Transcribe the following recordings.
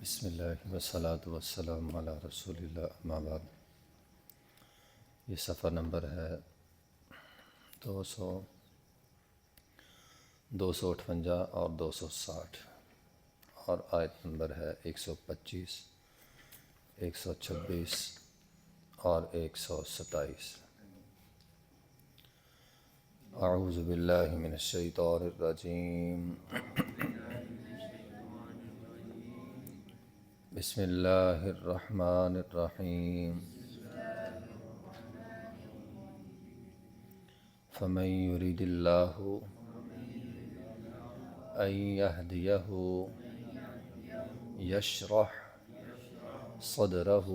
بسم اللہ والصلاۃ والسلام علی رسول اللہ اما بعد۔ یہ صفحہ نمبر ہے 258 اور 260 اور آیت نمبر ہے 125، 126 اور 127۔ اعوذ باللہ من الشیطان الرجیم، بسم اللہ الرحمن الرحیم۔ فمن یرید اللہ ان یہدیہ یشرح صدرہ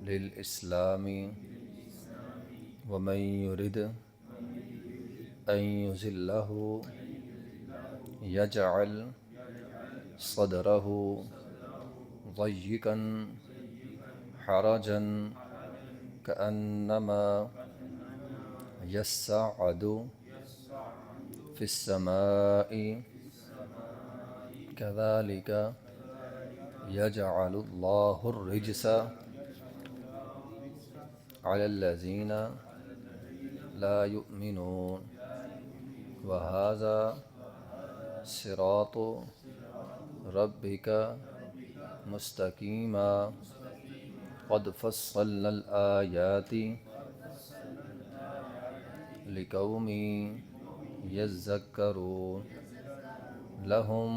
للاسلام ومن یرید ان یضلہ یجعل صدرہ ضيقا حرجا كأنما يصعد في السماء كذلك يجعل الله الرجس على الذين لا يؤمنون وهذا صراط ربك مستقیما قد فصلنا الآیات لقوم یذکرون لهم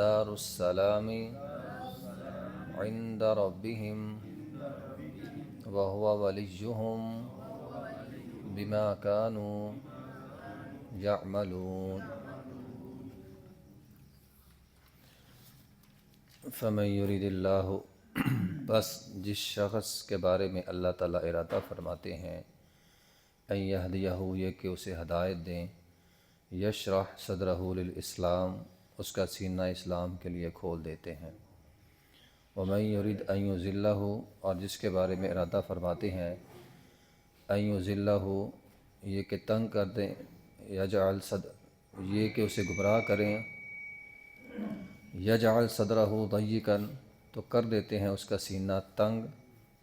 دار السلام عند ربهم وهو وليهم بما كانوا يعملون۔ فمن یرید اللہ، بس جس شخص کے بارے میں اللہ تعالیٰ ارادہ فرماتے ہیں ان یہدیہ، یہ کہ اسے ہدایت دیں، یشرح صدرہ للاسلام، اس کا سینہ اسلام کے لیے کھول دیتے ہیں، ومن یرید ان یضلہ، اور جس کے بارے میں ارادہ فرماتے ہیں ان یضلہ، یہ کہ تنگ کر دیں، یجعل یہ کہ اسے گمراہ کریں، یجعل صدرہ ضیقا، تو کر دیتے ہیں اس کا سینہ تنگ،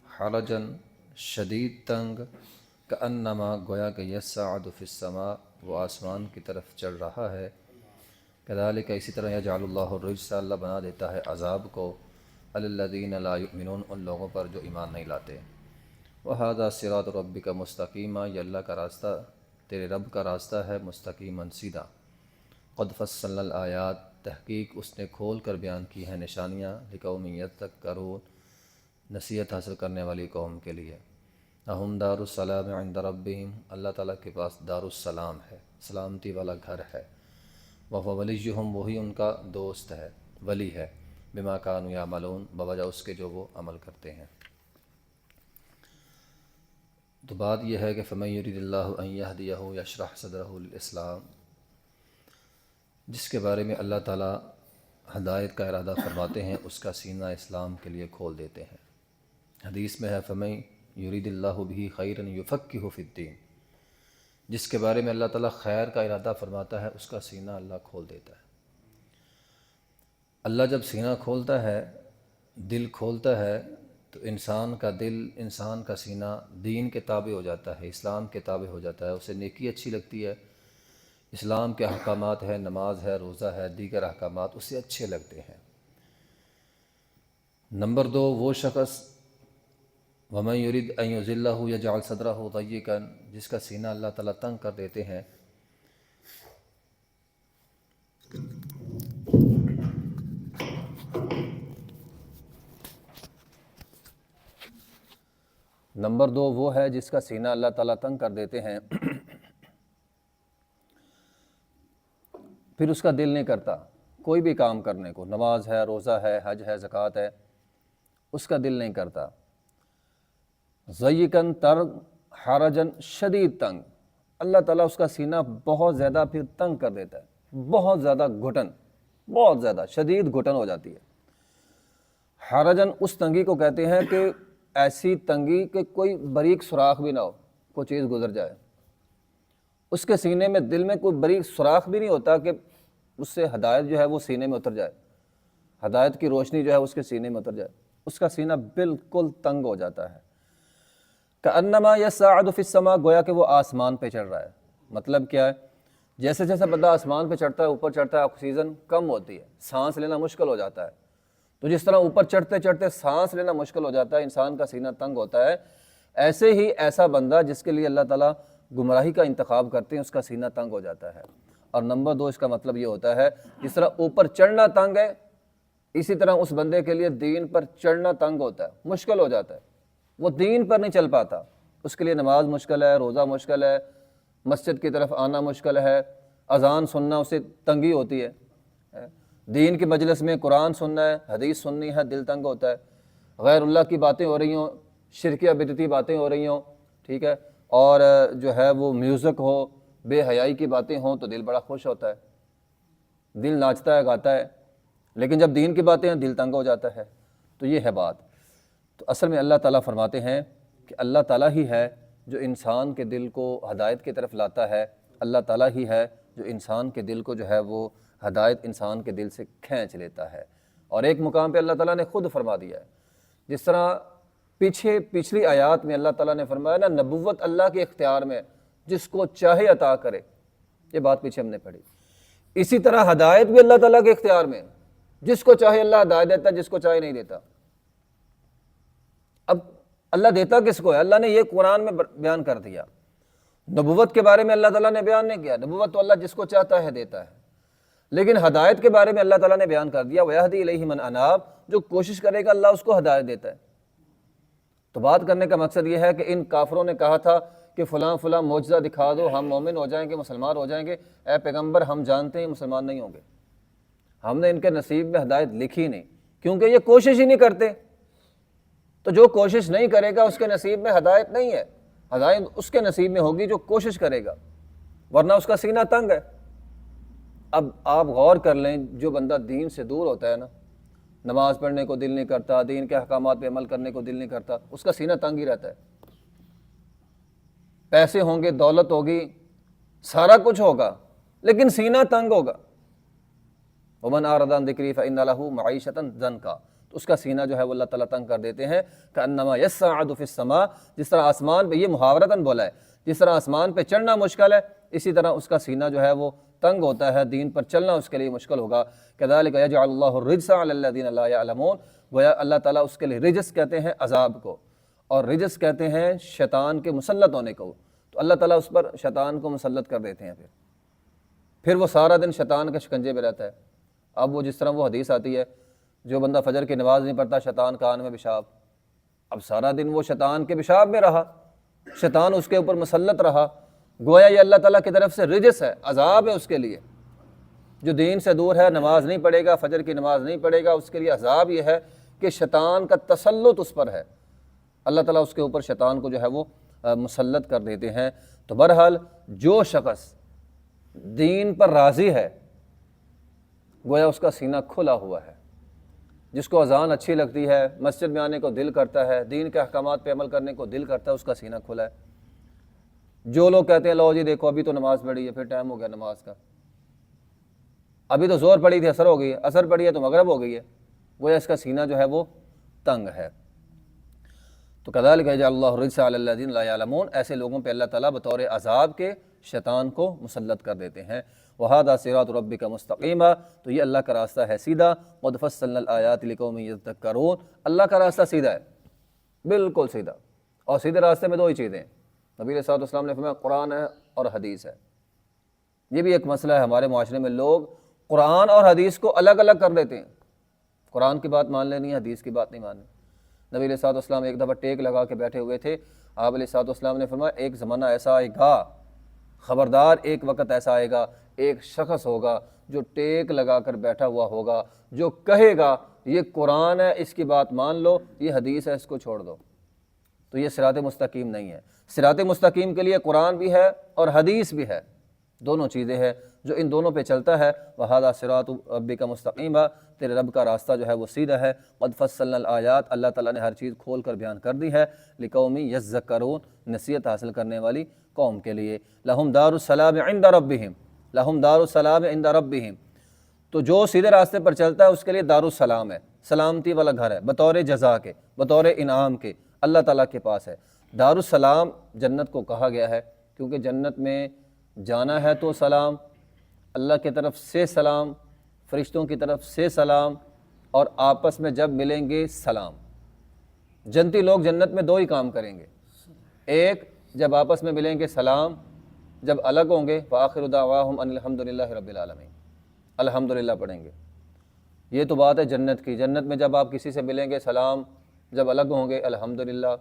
حرجن، شدید تنگ، کأنما، گویا کہ یصعد فی السماء، وہ آسمان کی طرف چڑھ رہا ہے، کذالک، اسی طرح یجعل اللہ الرجس، اللہ بنا دیتا ہے عذاب کو، علی الذین لا یؤمنون، ان لوگوں پر جو ایمان نہیں لاتے۔ وہذا صراط ربک مستقیما، یہ اللہ کا راستہ، تیرے رب کا راستہ ہے، مستقیما، سیدھا۔ قد فصلنا الآیات، تحقیق اس نے کھول کر بیان کی ہیں نشانیاں، لقوم یذکرون، نصیحت حاصل کرنے والی قوم کے لیے۔ لہم دار السلام عند ربہم، اللہ تعالیٰ کے پاس دار السلام ہے، سلامتی والا گھر ہے، وہو ولیہم، وہی ان کا دوست ہے، ولی ہے، بما کانوا یعملون، بوجہ اس کے جو وہ عمل کرتے ہیں۔ تو بات یہ ہے کہ فمن یرید اللہ ان یہدیہ یشرح صدرہ للاسلام، جس کے بارے میں اللہ تعالیٰ ہدایت کا ارادہ فرماتے ہیں اس کا سینہ اسلام کے لیے کھول دیتے ہیں۔ حدیث میں ہے فمن یرید اللہ بہ خیرا یفقہہ فی الدین، جس کے بارے میں اللہ تعالیٰ خیر کا ارادہ فرماتا ہے اس کا سینہ اللہ کھول دیتا ہے۔ اللہ جب سینہ کھولتا ہے، دل کھولتا ہے، تو انسان کا دل، انسان کا سینہ دین کے تابع ہو جاتا ہے، اسلام کے تابع ہو جاتا ہے، اسے نیکی اچھی لگتی ہے، اسلام کے احکامات ہے، نماز ہے، روزہ ہے، دیگر احکامات اسے اچھے لگتے ہیں۔ نمبر 2، وہ شخص ومن یرید ان یضلہ یجعل صدرہ ضیقا، جس کا سینہ اللہ تعالیٰ تنگ کر دیتے ہیں۔ نمبر 2 وہ ہے جس کا سینہ اللہ تعالیٰ تنگ کر دیتے ہیں، پھر اس کا دل نہیں کرتا کوئی بھی کام کرنے کو، نماز ہے، روزہ ہے، حج ہے، زکوٰۃ ہے، اس کا دل نہیں کرتا۔ ضیقاً، تنگ، حرجاً، شدید تنگ، اللہ تعالیٰ اس کا سینہ بہت زیادہ پھر تنگ کر دیتا ہے، بہت زیادہ گھٹن، بہت زیادہ شدید گھٹن ہو جاتی ہے۔ حرجاً اس تنگی کو کہتے ہیں کہ ایسی تنگی کہ کوئی باریک سوراخ بھی نہ ہو، کوئی چیز گزر جائے، اس کے سینے میں، دل میں کوئی باریک سوراخ بھی نہیں ہوتا کہ اس سے ہدایت جو ہے وہ سینے میں اتر جائے۔ ہدایت کی روشنی جو ہے اس کے سینے میں اتر جائے، اس کا سینہ بالکل تنگ ہو جاتا ہے۔ کأنما یصعد فی السماء، گویا کہ وہ آسمان پہ چڑھ رہا ہے۔ مطلب کیا ہے؟ جیسے جیسے بندہ آسمان پہ چڑھتا ہے، اوپر چڑھتا ہے، آکسیجن کم ہوتی ہے، سانس لینا مشکل ہو جاتا ہے۔ تو جس طرح اوپر چڑھتے چڑھتے سانس لینا مشکل ہو جاتا ہے، انسان کا سینہ تنگ ہوتا ہے، ایسے ہی ایسا بندہ جس کے لیے اللہ تعالیٰ گمراہی کا انتخاب کرتے ہیں، اس کا سینہ تنگ ہو جاتا ہے۔ اور نمبر 2 اس کا مطلب یہ ہوتا ہے، جس طرح اوپر چڑھنا تنگ ہے، اسی طرح اس بندے کے لیے دین پر چڑھنا تنگ ہوتا ہے، مشکل ہو جاتا ہے، وہ دین پر نہیں چل پاتا، اس کے لیے نماز مشکل ہے، روزہ مشکل ہے، مسجد کی طرف آنا مشکل ہے، اذان سننا اسے تنگی ہوتی ہے، دین کی مجلس میں قرآن سننا ہے، حدیث سننی ہے، دل تنگ ہوتا ہے، غیر اللہ کی باتیں ہو رہی ہوں، شرکیہ بدعتی باتیں ہو رہی ہوں، ٹھیک ہے، اور جو ہے وہ میوزک ہو، بے حیائی کی باتیں ہوں تو دل بڑا خوش ہوتا ہے، دل ناچتا ہے، گاتا ہے، لیکن جب دین کی باتیں ہیں دل تنگ ہو جاتا ہے۔ تو یہ ہے بات۔ تو اصل میں اللہ تعالیٰ فرماتے ہیں کہ اللہ تعالیٰ ہی ہے جو انسان کے دل کو ہدایت کی طرف لاتا ہے، اللہ تعالیٰ ہی ہے جو انسان کے دل کو جو ہے وہ ہدایت انسان کے دل سے کھینچ لیتا ہے۔ اور ایک مقام پہ اللہ تعالیٰ نے خود فرما دیا ہے، جس طرح پچھلی آیات میں اللہ تعالیٰ نے فرمایا نا، نبوت اللہ کے اختیار میں، جس کو چاہے عطا کرے، یہ بات پیچھے ہم نے پڑھی۔ اسی طرح ہدایت بھی اللہ تعالیٰ کے اختیار میں، جس کو چاہے اللہ ہدایت دیتا ہے، جس کو چاہے نہیں دیتا۔ اب اللہ دیتا کس کو ہے؟ اللہ نے یہ قرآن میں بیان کر دیا۔ نبوت کے بارے میں اللہ تعالیٰ نے بیان نہیں کیا، نبوت تو اللہ جس کو چاہتا ہے دیتا ہے، لیکن ہدایت کے بارے میں اللہ تعالیٰ نے بیان کر دیا، وَيَهْدِي إِلَيْهِ مَنْ أَنَابَ، جو کوشش کرے گا اللہ اس کو ہدایت دیتا ہے۔ تو بات کرنے کا مقصد یہ ہے کہ ان کافروں نے کہا تھا کہ فلاں فلاں معجزہ دکھا دو، ہم مومن ہو جائیں گے، مسلمان ہو جائیں گے۔ اے پیغمبر، ہم جانتے ہیں مسلمان نہیں ہوں گے، ہم نے ان کے نصیب میں ہدایت لکھی نہیں، کیونکہ یہ کوشش ہی نہیں کرتے۔ تو جو کوشش نہیں کرے گا اس کے نصیب میں ہدایت نہیں ہے، ہدایت اس کے نصیب میں ہوگی جو کوشش کرے گا، ورنہ اس کا سینہ تنگ ہے۔ اب آپ غور کر لیں، جو بندہ دین سے دور ہوتا ہے نا، نماز پڑھنے کو دل نہیں کرتا، دین کے احکامات پہ عمل کرنے کو دل نہیں کرتا، اس کا سینہ تنگ ہی رہتا ہے۔ پیسے ہوں گے، دولت ہوگی، سارا کچھ ہوگا، لیکن سینہ تنگ ہوگا۔ وَمَنْ أَعْرَضَ عَنْ ذِكْرِي فَإِنَّ لَهُ مَعِيشَةً ضَنْكًا، تو اس کا سینہ جو ہے وہ اللہ تعالیٰ تنگ کر دیتے ہیں۔ كَأَنَّمَا يَصْعَدُ فِي السَّمَاءِ، جس طرح آسمان پہ، یہ محاورتاً بولا ہے، جس طرح آسمان پہ چڑھنا مشکل ہے، اسی طرح اس کا سینہ جو ہے وہ تنگ ہوتا ہے، دین پر چلنا اس کے لیے مشکل ہوگا۔ كَذَلِكَ يَجْعَلُ اللَّهُ الرِّجْسَ عَلَى الَّذِينَ لَا يَعْلَمُونَ، گویا اللہ تعالیٰ اس کے لیے رجس کہتے ہیں عذاب کو، اور رجس کہتے ہیں شیطان کے مسلط ہونے کو، تو اللہ تعالیٰ اس پر شیطان کو مسلط کر دیتے ہیں، پھر وہ سارا دن شیطان کے شکنجے میں رہتا ہے۔ اب وہ جس طرح وہ حدیث آتی ہے، جو بندہ فجر کی نماز نہیں پڑھتا، شیطان کان میں پیشاب، اب سارا دن وہ شیطان کے پیشاب میں رہا، شیطان اس کے اوپر مسلط رہا، گویا یہ اللہ تعالیٰ کی طرف سے رجس ہے، عذاب ہے اس کے لیے۔ جو دین سے دور ہے، نماز نہیں پڑھے گا، فجر کی نماز نہیں پڑھے گا، اس کے لیے عذاب یہ ہے کہ شیطان کا تسلط اس پر ہے، اللہ تعالیٰ اس کے اوپر شیطان کو جو ہے وہ مسلط کر دیتے ہیں۔ تو بہرحال جو شخص دین پر راضی ہے، گویا اس کا سینہ کھلا ہوا ہے، جس کو اذان اچھی لگتی ہے، مسجد میں آنے کو دل کرتا ہے، دین کے احکامات پہ عمل کرنے کو دل کرتا ہے، اس کا سینہ کھلا ہے۔ جو لوگ کہتے ہیں لو جی دیکھو ابھی تو نماز پڑھی ہے، پھر ٹائم ہو گیا نماز کا، ابھی تو زور پڑی تھی اثر ہو گئی ہے، اثر پڑی ہے تو مغرب ہو گئی ہے، گویا اس کا سینہ جو ہے وہ تنگ ہے۔ تو کذالک یجعل اللہ الرجس علی الذین لا یعلمون، ایسے لوگوں پہ اللہ تعالیٰ بطور عذاب کے شیطان کو مسلط کر دیتے ہیں۔ وَهَذَا صِرَاطُ رَبِّكَ مُسْتَقِیمًا، تو یہ اللہ کا راستہ ہے سیدھا۔ قَدْ فَصَّلْنَا الْآیَاتِ لِقَوْمٍ یَذَّکَّرُونَ، اللہ کا راستہ سیدھا ہے، بالکل سیدھا، اور سیدھے راستے میں دو ہی چیزیں ہیں، نبی علیہ الصلوۃ والسلام نے فرمایا قرآن ہے اور حدیث ہے۔ یہ بھی ایک مسئلہ ہے ہمارے معاشرے میں، لوگ قرآن اور حدیث کو الگ الگ کر دیتے ہیں، قرآن کی بات مان لینی ہے، حدیث کی بات نہیں ماننی۔ نبی علیہ الصلوۃ والسلام ایک دفعہ ٹیک لگا کے بیٹھے ہوئے تھے، آپ علیہ الصلوۃ والسلام نے فرمایا ایک زمانہ ایسا آئے گا، خبردار ایک وقت ایسا آئے گا، ایک شخص ہوگا جو ٹیک لگا کر بیٹھا ہوا ہوگا، جو کہے گا یہ قرآن ہے اس کی بات مان لو، یہ حدیث ہے اس کو چھوڑ دو۔ تو یہ صراط مستقیم نہیں ہے۔ صراط مستقیم کے لیے قرآن بھی ہے اور حدیث بھی ہے، دونوں چیزیں ہیں، جو ان دونوں پہ چلتا ہے۔ وَهَذَا صِرَاطُ رَبِّكَ مُسْتَقِیمًا، تیرے رب کا راستہ جو ہے وہ سیدھا ہے۔ قَدْ فَصَّلْنَا الْآیَاتِ، اللہ تعالیٰ نے ہر چیز کھول کر بیان کر دی ہے، لِقَوْمٍ یَذَّکَّرُونَ، نصیحت حاصل کرنے والی قوم کے لیے۔ لَهُمْ دَارُ السَّلَامِ عِنْدَ رَبِّهِمْ، لَهُمْ دَارُ السَّلَامِ عِنْدَ رَبِّهِمْ، تو جو سیدھے راستے پر چلتا ہے اس کے لیے دارالسلام ہے، سلامتی والا گھر ہے، بطور جزا کے، بطور انعام کے اللہ تعالیٰ کے پاس ہے۔ دارالسلام جنت کو کہا گیا ہے کیونکہ جنت میں جانا ہے تو سلام، اللہ کی طرف سے سلام، فرشتوں کی طرف سے سلام، اور آپس میں جب ملیں گے سلام۔ جنتی لوگ جنت میں دو ہی کام کریں گے، ایک جب آپس میں ملیں گے سلام، جب الگ ہوں گے فآخر دعواہم ان الحمدللہ رب العالمین، الحمدللہ پڑھیں گے۔ یہ تو بات ہے جنت کی، جنت میں جب آپ کسی سے ملیں گے سلام، جب الگ ہوں گے الحمدللہ۔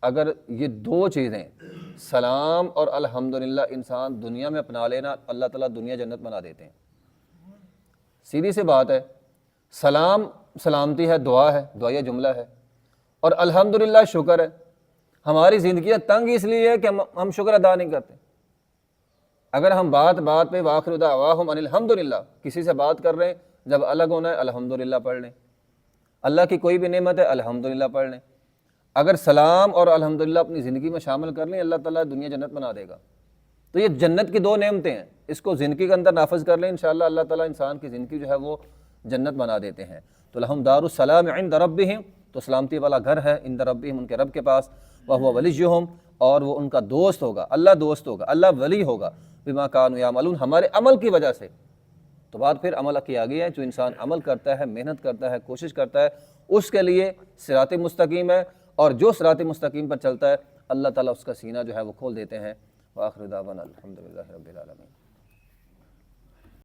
اگر یہ دو چیزیں سلام اور الحمدللہ انسان دنیا میں اپنا لینا، اللہ تعالیٰ دنیا جنت بنا دیتے ہیں۔ سیدھی سی بات ہے، سلام سلامتی ہے، دعا ہے، دعائیہ جملہ ہے، اور الحمدللہ شکر ہے۔ ہماری زندگیاں تنگ اس لیے ہے کہ ہم شکر ادا نہیں کرتے۔ اگر ہم بات پہ وآخر دعواہم ان الحمدللہ کسی سے بات کر رہے ہیں، جب الگ ہونا ہے الحمدللہ پڑھ لیں، اللہ کی کوئی بھی نعمت ہے الحمدللہ پڑھ لیں۔ اگر سلام اور الحمدللہ اپنی زندگی میں شامل کر لیں، اللہ تعالیٰ دنیا جنت بنا دے گا۔ تو یہ جنت کی دو نعمتیں ہیں، اس کو زندگی کے اندر نافذ کر لیں، انشاءاللہ اللہ تعالیٰ انسان کی زندگی جو ہے وہ جنت بنا دیتے ہیں۔ تو لہم دار السلام عند ربہم، تو سلامتی والا گھر ہے عند ربہم، ان کے رب کے پاس، وہو ولیہم، اور وہ ان کا دوست ہوگا، اللہ دوست ہوگا، اللہ ولی ہوگا، بما کانوا یعملون، ہمارے عمل کی وجہ سے۔ تو بات پھر عمل کی آ گئی ہے، جو انسان عمل کرتا ہے، محنت کرتا ہے، کوشش کرتا ہے، اس کے لیے صراط مستقیم ہے، اور جو صراط مستقیم پر چلتا ہے اللہ تعالیٰ اس کا سینہ جو ہے وہ کھول دیتے ہیں۔ وآخر دعوانا الحمدللہ رب العالمین۔